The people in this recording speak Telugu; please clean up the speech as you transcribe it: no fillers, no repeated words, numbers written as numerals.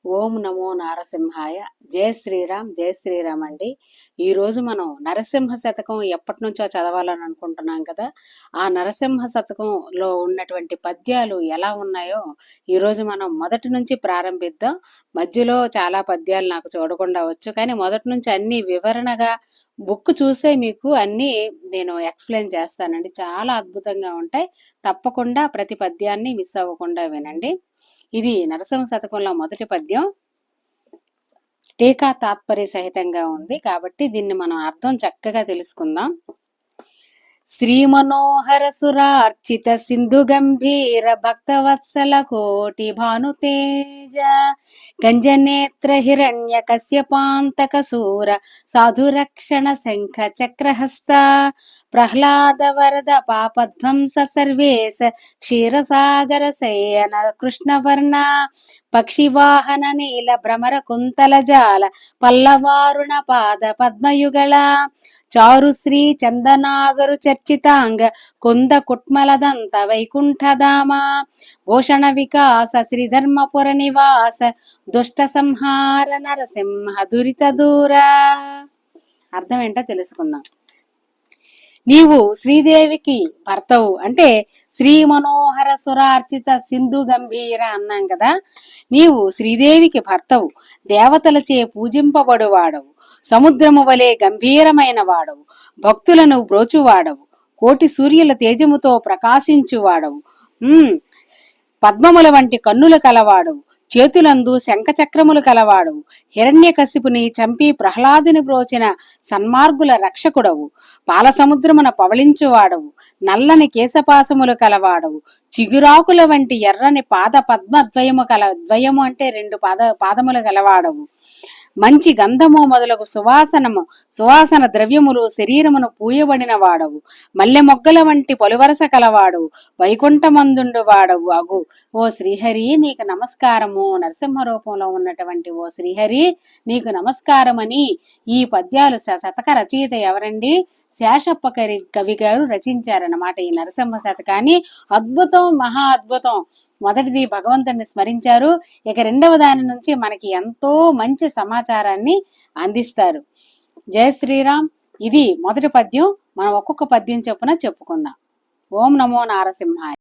ఓం నమో నారసింహాయ. జయ శ్రీరామ్, జయ శ్రీరామ్ అండి. ఈరోజు మనం నరసింహ శతకం ఎప్పటి నుంచో చదవాలని అనుకుంటున్నాం కదా. ఆ నరసింహ శతకంలో ఉన్నటువంటి పద్యాలు ఎలా ఉన్నాయో ఈరోజు మనం మొదటి నుంచి ప్రారంభిద్దాం. మధ్యలో చాలా పద్యాలు నాకు చూడకుండా వచ్చు, కానీ మొదటి నుంచి అన్ని వివరణగా బుక్ చూసే మీకు అన్ని నేను ఎక్స్ప్లెయిన్ చేస్తానండి. చాలా అద్భుతంగా ఉంటాయి. తప్పకుండా ప్రతి పద్యాన్ని మిస్ అవ్వకుండా వినండి. ఇది నరసింహ శతకంలో మొదటి పద్యం. టీకా తాత్పర్య సహితంగా ఉంది కాబట్టి దీన్ని మనం అర్థం చక్కగా తెలుసుకుందాం. శ్రీ మనోహర సురార్చిత సింధు గంభీర భక్తవత్సల కోటి భానుతేజ గంజనేత్ర హిరణ్య కశ్యపాంతక సూర సాధురక్షణ శంఖ చక్రహస్త ప్రహ్లాద వరద పాపధ్వంస సర్వేశ క్షీరసాగర శయన కృష్ణవర్ణ పక్షివాహన నీల భ్రమర కుంతల జాల పల్లవారుణ పాద పద్మయుగళ చారుశ్రీ చందనాగరు చర్చితాంగ కుంద కుట్మలదంత వైకుంఠధామ భూషణ వికాస శ్రీధర్మపుర నివాస దుష్ట సంహార నరసింహ దురిత దూర. అర్థం ఏంటో తెలుసుకుందాం. నీవు శ్రీదేవికి భర్తవు అంటే శ్రీ మనోహర సురార్చిత సింధు గంభీర అన్నాం కదా. నీవు శ్రీదేవికి భర్తవు, దేవతలచే పూజింపబడువాడవు, సముద్రము వలె గంభీరమైన వాడవు, భక్తులను బ్రోచువాడవు, కోటి సూర్యుల తేజముతో ప్రకాశించువాడవు, పద్మముల వంటి కన్నులు కలవాడవు, చేతులందు శంఖచక్రములు కలవాడవు, హిరణ్యకశిపుని చంపి ప్రహ్లాదుని బ్రోచిన సన్మార్గుల రక్షకుడవు, పాలసముద్రమున పవళించువాడవు, నల్లని కేశపాసములు కలవాడవు, చిగురాకుల వంటి ఎర్రని పాద పద్మద్వయము ద్వయము అంటే రెండు పాదములు కలవాడవు, మంచి గంధము మొదలగు సువాసన ద్రవ్యములు శరీరమును పూయబడిన వాడవు, మల్లె మొగ్గల వంటి పొలివరస కలవాడు, వైకుంఠమందుండు వాడవు అగు ఓ శ్రీహరి నీకు నమస్కారము. నరసింహ రూపంలో ఉన్నటువంటి ఓ శ్రీహరి నీకు నమస్కారమని ఈ పద్యాలు శతక రచయిత ఎవరండి? శేషప్ప కవి గారు రచించారన్నమాట ఈ నరసింహ శతకాన్ని. అద్భుతం, మహా అద్భుతం. మొదటిది భగవంతుడిని స్మరించారు, ఇక రెండవ దాని నుంచి మనకి ఎంతో మంచి సమాచారాన్ని అందిస్తారు. జయ శ్రీరామ్. ఇది మొదటి పద్యం. మనం ఒక్కొక్క పద్యం చొప్పున చెప్పుకుందాం. ఓం నమో నారసింహాయ.